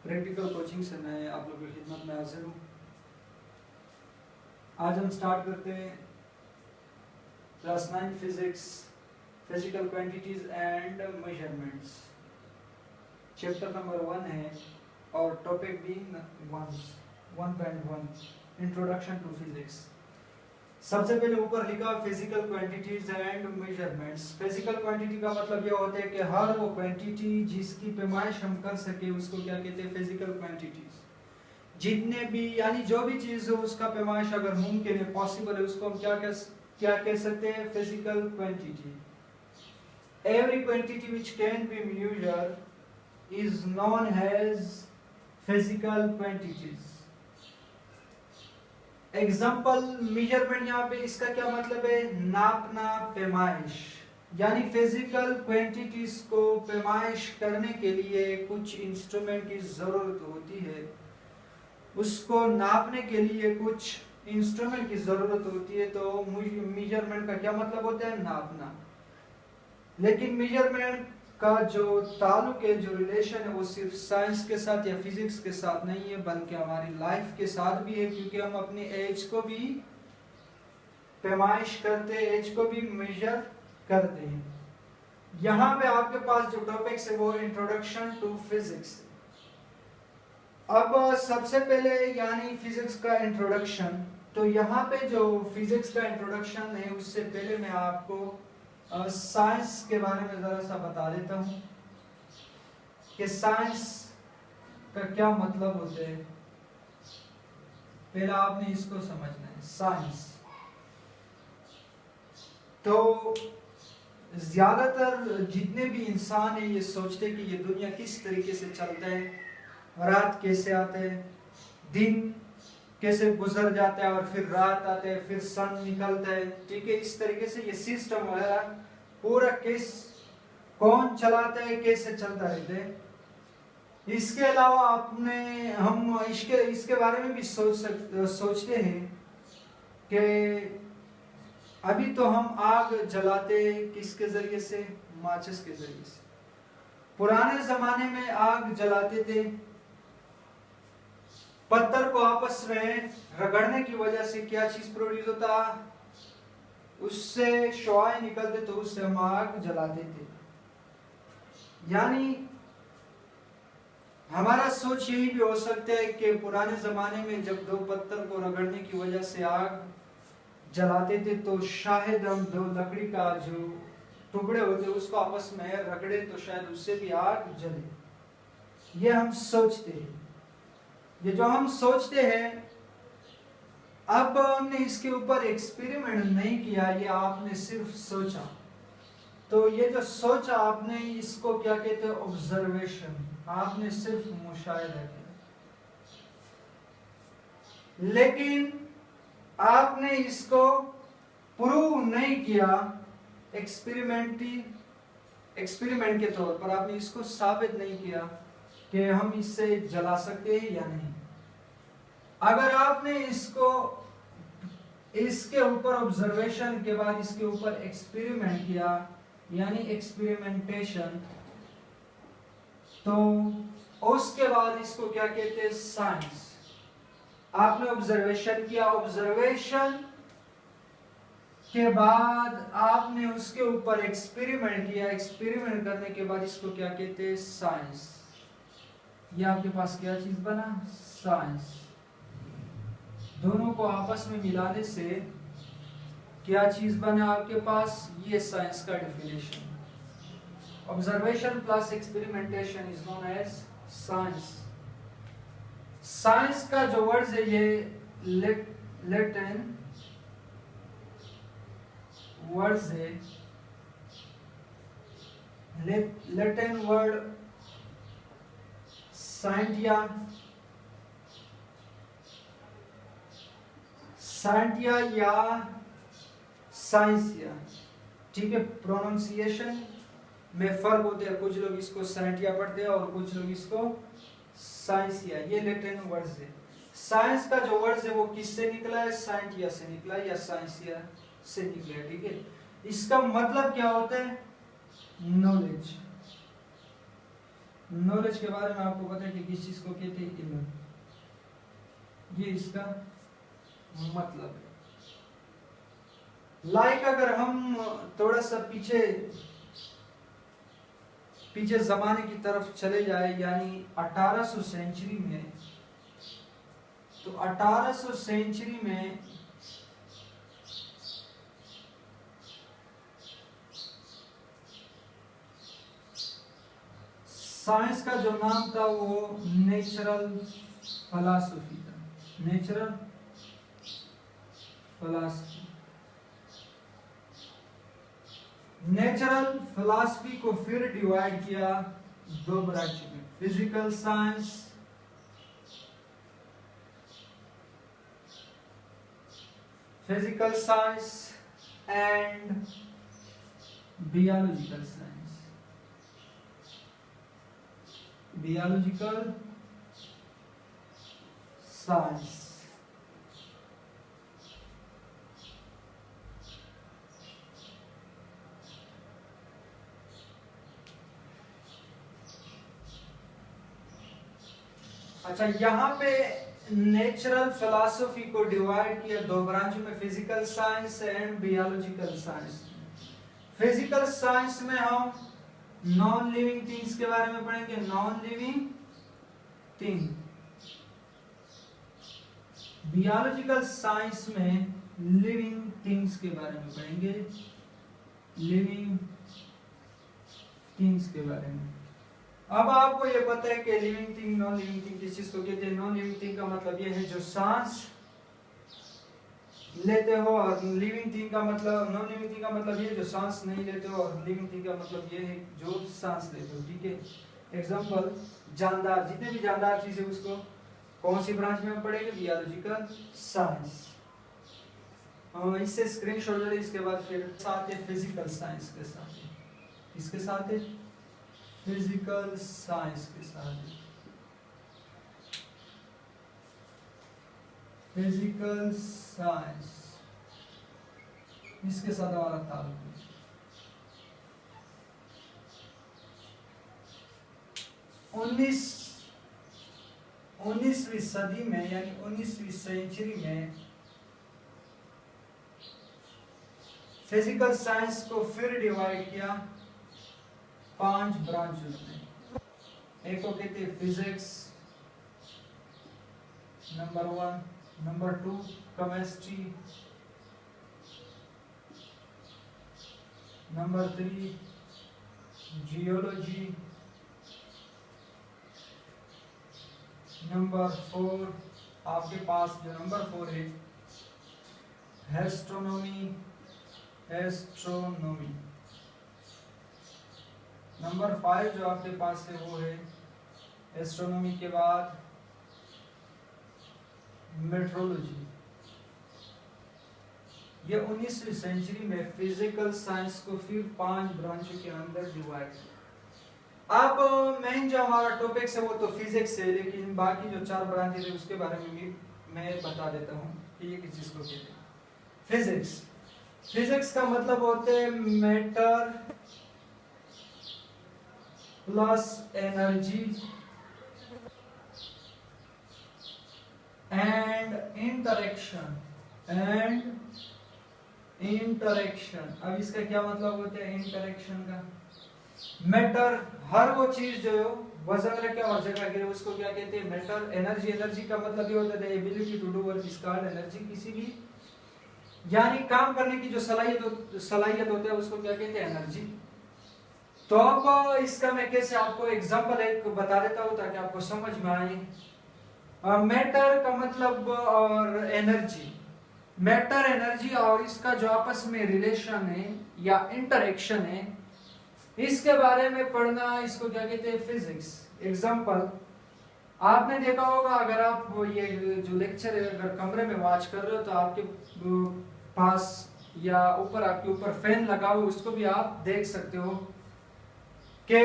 Practical coaching से मैं आप लोगों की खिदमत में हाजिर हूँ। आज हम स्टार्ट करते हैं class 9 physics, physical quantities and measurements. Chapter number 1 है और टॉपिक भी 1.1 इंट्रोडक्शन टू फिजिक्स। सबसे पहले ऊपर लिखा physical quantities and measurements. Physical quantity का मतलब यह होता है कि हर वो क्वांटिटी जिसकी पैमाइश हम कर सके उसको क्या कहते हैं, फिजिकल क्वांटिटीज। जितने भी यानी जो भी चीज हो उसका पैमाइश अगर मुमकिन है, पॉसिबल है, उसको हम क्या कह सकते हैं, physical quantity. Every quantity which can be measured is known as physical quantities. Example measurement, यहाँ पे इसका क्या मतलब है, नापना, पैमाइश। यानी फिजिकल क्वांटिटीज को पैमाइश करने के लिए कुछ इंस्ट्रूमेंट की जरूरत होती है, उसको नापने के लिए कुछ इंस्ट्रूमेंट की जरूरत होती है। तो मेजरमेंट का क्या मतलब होता है, नापना। लेकिन मेजरमेंट का जो ताल्लुक है, जो रिलेशन है, वो सिर्फ साइंस के साथ या फिजिक्स के साथ नहीं है, बल्कि हमारी लाइफ के साथ भी है, क्योंकि हम अपनी एज को भी पैमाइश करते हैं, एज को भी मेजर करते हैं। यहाँ पे आपके पास जो टॉपिक्स है वो इंट्रोडक्शन टू फिजिक्स। अब सबसे पहले यानी फिजिक्स का इंट्रोडक्शन, तो यहाँ पे जो फिजिक्स का इंट्रोडक्शन है उससे पहले मैं आपको साइंस के बारे में जरा सा बता देता हूँ कि साइंस का क्या मतलब होता है। पहला आपने इसको समझना है, साइंस। तो ज्यादातर जितने भी इंसान है ये सोचते हैं कि ये दुनिया किस तरीके से चलता है, रात कैसे आते है, दिन कैसे गुजर जाता है और फिर रात आते है, फिर सन निकलता है, ठीक है। इस तरीके से ये सिस्टम वगैरह पूरा कौन चलाता है, कैसे चलता रहता है। इसके अलावा हम इसके बारे में भी सोचते हैं कि अभी तो हम आग जलाते किसके जरिए से, माचिस के जरिए से। पुराने जमाने में आग जलाते थे, पत्थर को आपस में रगड़ने की वजह से क्या चीज प्रोड्यूस होता, उससे शुआएं निकलते, तो उससे हम आग जलाते थे। यानी हमारा सोच यही भी हो सकता है कि पुराने जमाने में जब दो पत्थर को रगड़ने की वजह से आग जलाते थे, तो शायद हम दो लकड़ी का जो टुकड़े होते उसको आपस में रगड़े तो शायद उससे भी आग जले। ये हम सोचते हैं, ये जो हम सोचते हैं। अब हमने इसके ऊपर एक्सपेरिमेंट नहीं किया, ये आपने सिर्फ सोचा। तो ये जो सोचा आपने, इसको क्या कहते हैं, ऑब्जर्वेशन। आपने सिर्फ मुशाहिदा किया, लेकिन आपने इसको प्रूव नहीं किया एक्सपेरिमेंट के तौर पर। आपने इसको साबित नहीं किया कि हम इससे जला सकते हैं या नहीं। अगर आपने इसके ऊपर ऑब्जर्वेशन के बाद इसके ऊपर एक्सपेरिमेंट किया, यानी एक्सपेरिमेंटेशन, तो उसके बाद इसको क्या कहते हैं, साइंस। आपने ऑब्जर्वेशन किया, ऑब्जर्वेशन के बाद आपने उसके ऊपर एक्सपेरिमेंट किया, एक्सपेरिमेंट करने के बाद इसको क्या कहते हैं, साइंस। ये आपके पास क्या चीज बना, साइंस। दोनों को आपस में मिलाने से क्या चीज बना आपके पास, ये साइंस का definition. Observation plus experimentation is known as science. Science का जो वर्ड है ये लैटिन वर्ड है, लैटिन वर्ड साइंटिया या साइंसिया, ठीक है। प्रोनाउंसिएशन में फर्क होते हैं, कुछ लोग इसको साइंटिया पढ़ते हैं और कुछ लोग इसको साइंसिया। ये लैटिन वर्ड है। साइंस का जो वर्ड है वो किससे निकला है, साइंटिया से निकला है या साइंसिया से निकला है, ठीक है। इसका मतलब क्या होता है, नॉलेज। नॉलेज के बारे में आपको पता है कि किस चीज को कहते हैं, इल्म। ये इसका मतलब है। लाइक अगर हम थोड़ा सा पीछे जमाने की तरफ चले जाए, यानी 1800 सेंचुरी में, तो 1800 सेंचुरी में साइंस का जो नाम था वो नेचुरल फिलॉसफी था। Natural philosophy. नेचुरल फिलॉसफी को फिर डिवाइड किया दो ब्रांच में, physical science and biological science. Biological science. अच्छा, यहाँ पे नेचुरल फिलॉसफी को डिवाइड किया दो ब्रांच में, physical science and biological science. Physical science में हम नॉन लिविंग थिंग्स के बारे में पढ़ेंगे, non living thing. Biological science में लिविंग थिंग्स के बारे में पढ़ेंगे, लिविंग थिंग्स के बारे में। अब आपको ये पता है कि living thing, non living thing किस चीज को कहते हैं। नॉन लिविंग थिंग का मतलब ये है जो सांस लेते हो, और लिविंग थिंग का मतलब, नॉन लिविंग थिंग का मतलब ये जो सांस नहीं लेते हो, और लिविंग थिंग का मतलब ये है जो सांस लेते हो। ठीक है। एग्जांपल, जानदार, जितने भी जानदार चीजें उसको कौन सी ब्रांच में हम पढ़ेंगे, बियोलॉजिकल साइंस। इससे स्क्रीनशॉट ले, इसके बाद फिर साथ है फिजिकल साइंस के साथ। इसके साथ है फिजिकल साइंस के साथ। फिजिकल साइंस, इसके साथ हमारा ताल्लुक है। उन्नीसवीं सदी में, यानी 19वीं सेंचुरी में फिजिकल साइंस को फिर डिवाइड किया 5 ब्रांचेस में। एक को कहते हैं physics, number 1, number 2 chemistry, number 3 geology, number 4 आपके पास जो नंबर 4 है एस्ट्रोनॉमी। नंबर 5 जो आपके पास है वो है एस्ट्रोनॉमी के बाद मेट्रोलॉजी। ये 19वीं सेंचुरी में फिजिकल साइंस को फिर 5 ब्रांचों के अंदर डिवाइड किया। अब मेन जो हमारा टॉपिक्स है वो तो फिजिक्स है, लेकिन बाकी जो 4 ब्रांचेस है उसके बारे में भी मैं बता देता हूँ कि ये किस चीज को कहते हैं। फिजिक्स, फिजिक्स का मतलब होते हैं matter plus energy and interaction. अब इसका क्या मतलब होता है इंटरेक्शन का? मैटर, हर वो चीज जो वजन रखे और जगह गिरे उसको क्या कहते हैं, मैटर। एनर्जी का मतलब ये होता है ability to do work is called energy. किसी भी यानी काम करने की जो सलाहियत होती है उसको क्या कहते हैं, एनर्जी। तो अब इसका मैं कैसे आपको एग्जांपल एक बता देता हूं ताकि आपको समझ में आए। मैटर का मतलब और एनर्जी, मैटर, एनर्जी और इसका जो आपस में रिलेशन है या इंटरेक्शन है, इसके बारे में पढ़ना, इसको क्या कहते हैं, फिजिक्स। एग्जांपल आपने देखा होगा, अगर आप ये जो लेक्चर है अगर कमरे में वॉच कर रहे हो तो आपके पास या ऊपर, आपके ऊपर फैन लगा हो, उसको भी आप देख सकते हो कि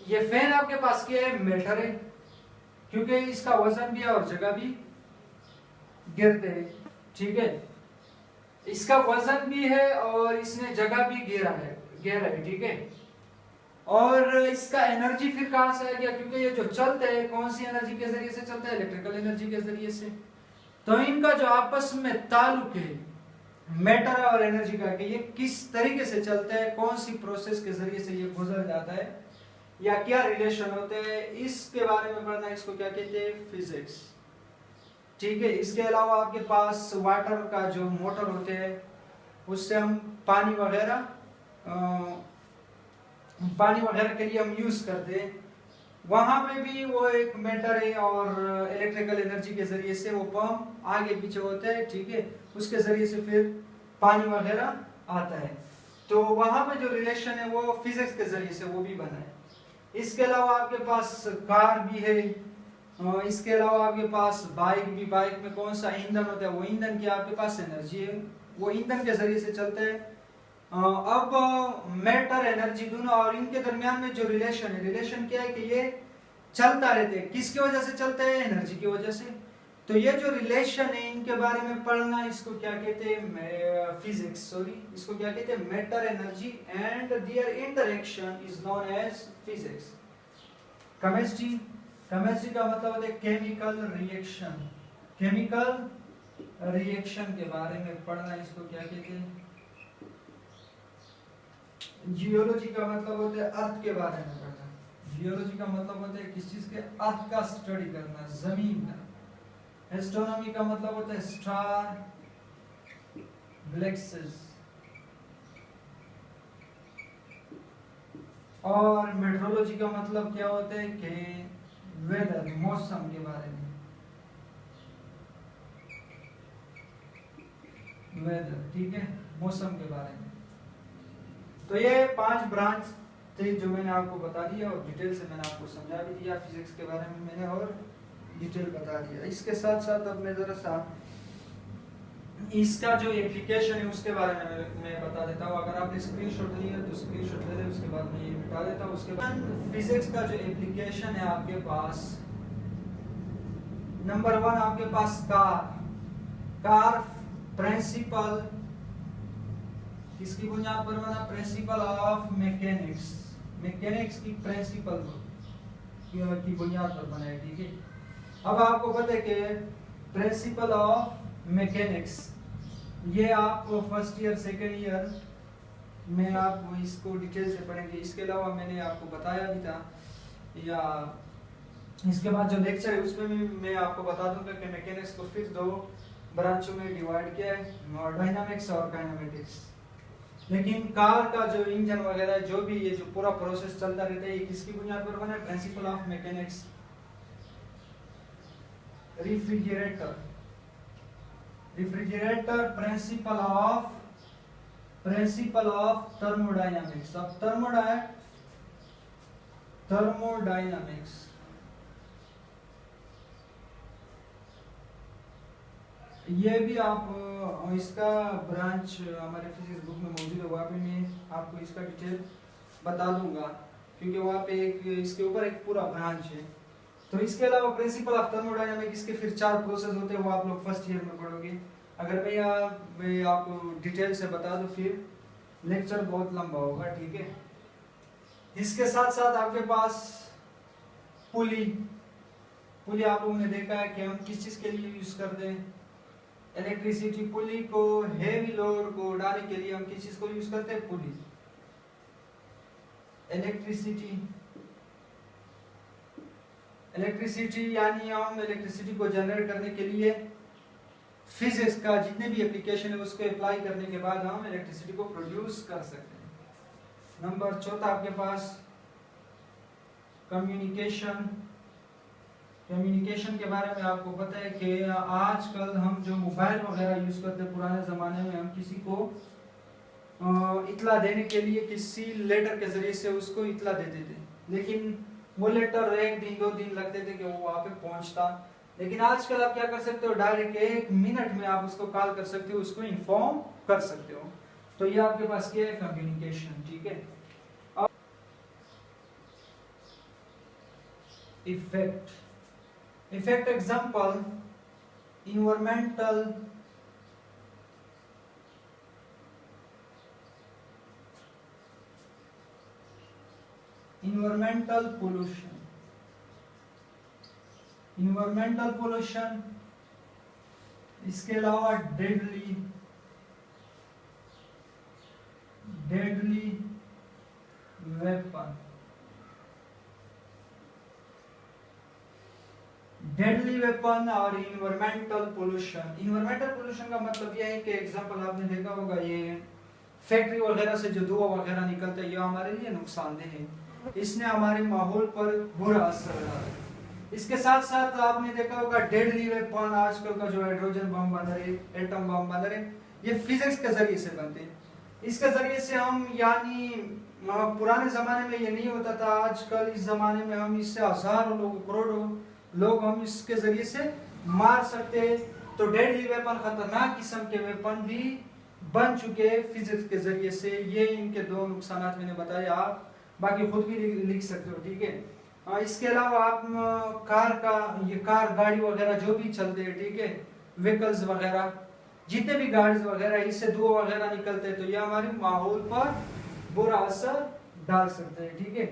ये फैन आपके पास क्या है, मैटर है, क्योंकि इसका वजन भी है और जगह भी गिरते हैं। ठीक है, इसका वजन भी है और इसने जगह भी घेरा है। ठीक है, और इसका एनर्जी फिर कहां से आ गया, क्योंकि ये जो चलते हैं कौन सी एनर्जी के जरिए से चलते हैं, इलेक्ट्रिकल एनर्जी के जरिए से। तो इनका जो आपस में ताल्लुक है मैटर और एनर्जी का, कि ये किस तरीके से चलते हैं, कौन सी प्रोसेस के जरिए से ये गुजर जाता है, या क्या रिलेशन होते हैं, इसके बारे में पढ़ना, इसको क्या कहते हैं, फिजिक्स। ठीक है। इसके अलावा आपके पास वाटर का जो मोटर होते हैं, उससे हम पानी वगैरह के लिए हम यूज करते हैं, वहां पे भी वो एक मैटर है, और इलेक्ट्रिकल एनर्जी के जरिए से वो पंप आगे पीछे होता है। ठीक है। उसके जरिए से फिर पानी वगैरह आता है। तो वहां पे जो रिलेशन है वो फिजिक्स के जरिए से वो भी बना है। इसके अलावा आपके पास कार भी है, इसके अलावा आपके पास बाइक भी, बाइक में कौन सा ईंधन होता है, वो ईंधन की आपके पास एनर्जी है, वो ईंधन के जरिए से चलते हैं। अब मैटर एनर्जी दोनों और इनके दरमियान में जो रिलेशन है, रिलेशन क्या है कि ये चलता रहते हैं, किसकी वजह से चलते हैं, एनर्जी की वजह से। तो ये जो रिलेशन है इनके बारे में पढ़ना, इसको क्या कहते हैं, फिजिक्स, सॉरी, इसको क्या कहते हैं, matter energy and their interaction is known as physics. Chemistry, chemistry का मतलब होता है केमिकल रिएक्शन, केमिकल रिएक्शन के बारे में पढ़ना, इसको क्या कहते हैं। जियोलॉजी का मतलब होता है अर्थ के बारे में पढ़ना, जियोलॉजी का मतलब होता है किस चीज के, अर्थ का स्टडी करना, जमीन का। एस्ट्रोनॉमी का मतलब होता है स्टार, गैलेक्सीज। और मेट्रोलॉजी का मतलब क्या होता है कि वेदर, मौसम के बारे में, वेदर, ठीक है, मौसम के बारे में। तो ये 5 ब्रांच थे जो मैंने आपको बता दिया, और डिटेल से मैंने आपको समझा भी दिया, फिजिक्स के बारे में मैंने और डिटेल बता दिया। इसके साथ साथ अब मैं जरा सा इसका जो एप्लीकेशन है उसके बारे में मैं बता देता हूँ। अगर आपने स्क्रीनशॉट लिया तो स्क्रीनशॉट ले लें, उसके बाद मैं ये मिटा देता हूँ। उसके बाद फिजिक्स का जो एप्लीकेशन है आपके पास, नंबर 1 आपके पास कार प्रिंसिपल किसकी बुनियाद पर बना, प्रिंसिपल ऑफ मैकेनिक्स, मैकेनिक्स की प्रिंसिपल की बुनियाद पर बना है। ठीक है। अब आपको पता है कि प्रिंसिपल ऑफ मैकेनिक्स, ये आप फर्स्ट ईयर सेकेंड ईयर में आप इसको डिटेल से पढ़ेंगे। इसके अलावा मैंने आपको बताया भी था, या इसके बाद जो लेक्चर है उसमें भी मैं आपको बता दूंगा कि मैकेनिक्स को फिर 2 ब्रांचों में डिवाइड किया है, डायनामिक्स और काइनेमेटिक्स। लेकिन कार का जो इंजन वगैरह जो भी ये जो पूरा प्रोसेस चलता रहता है, ये किसकी बुनियाद पर बना है, principle of mechanics. Refrigerator, refrigerator principle of thermodynamics. अब थर्मोडायनामिक्स ये भी आप इसका ब्रांच हमारे फिजिक्स बुक में मौजूद है, वहाँ पे मैं आपको इसका डिटेल बता दूंगा, क्योंकि वहाँ पे एक इसके ऊपर एक पूरा ब्रांच है। तो इसके अलावा प्रिंसिपल ऑफ थर्मोडायनामिक्स, इसके फिर 4 प्रोसेस होते हैं, वो आप लोग फर्स्ट ईयर में पढ़ोगे। अगर मैं आपको डिटेल से बता दूं फिर लेक्चर बहुत लंबा होगा। ठीक है। इसके साथ साथ आपके पास पुली आप लोगों ने देखा है कि हम किस चीज के लिए यूज करते हैं, इलेक्ट्रिसिटी। पुली को, हेवी लोड को उड़ाने के लिए हम किस चीज को यूज करते हैं, पुली, इलेक्ट्रिसिटी यानी हम इलेक्ट्रिसिटी को जनरेट करने के लिए फिजिक्स का जितने भी एप्लीकेशन है उसको अप्लाई करने के बाद हम इलेक्ट्रिसिटी को प्रोड्यूस कर सकते हैं। नंबर 4 आपके पास कम्युनिकेशन के बारे में आपको पता है कि आजकल हम जो मोबाइल वगैरह यूज करते हैं, पुराने जमाने में हम किसी को इतला देने के लिए किसी लेटर के जरिए से उसको इतला देते थे, लेकिन वो लेटर 1 दिन 2 दिन लगते थे कि वो वहां पे पहुंचता। लेकिन आजकल आप क्या कर सकते हो, डायरेक्ट 1 मिनट में आप उसको कॉल कर सकते हो, उसको इन्फॉर्म कर सकते हो। तो ये आपके पास क्या है, कम्युनिकेशन। ठीक है। अब effect example, environmental environmental pollution, environmental pollution, इसके अलावा डेडली वेपन, डेडली वेपन और इन्वायरमेंटल पोल्यूशन। इन्वायरमेंटल पोल्यूशन का मतलब यह है कि एग्जांपल आपने देखा होगा, ये फैक्ट्री वगैरह से जो धुआं वगैरह निकलता है ये हमारे लिए नुकसानदेह है, इसने हमारे माहौल पर बुरा असर डाला है। इसके साथ साथ आपने देखा होगा डेडली वेपन, आजकल का जो हाइड्रोजन बम बन रहे, एटम बम बन रहे, ये फिजिक्स के जरिए से बनते हैं। इसके जरिए से हम यानी पुराने जमाने में ये नहीं होता था, आजकल इस जमाने में हम इससे हजारों लोग, करोड़ों लोग हम इसके जरिए से मार सकते हैं। तो डेडली वेपन खतरनाक किस्म के वेपन भी बन चुके हैं फिजिक्स के जरिए से। ये इनके दो नुकसान मैंने बताए, आप बाकी खुद भी लिख सकते हो, ठीक है। इसके अलावा आप कार का, ये कार गाड़ी वगैरह जो भी चलते हैं, ठीक है, व्हीकल्स वगैरह जितने भी गाड़ी वगैरह, इससे धुआं वगैरह निकलते हैं, तो ये हमारे माहौल पर बुरा असर डाल सकते हैं, ठीक है।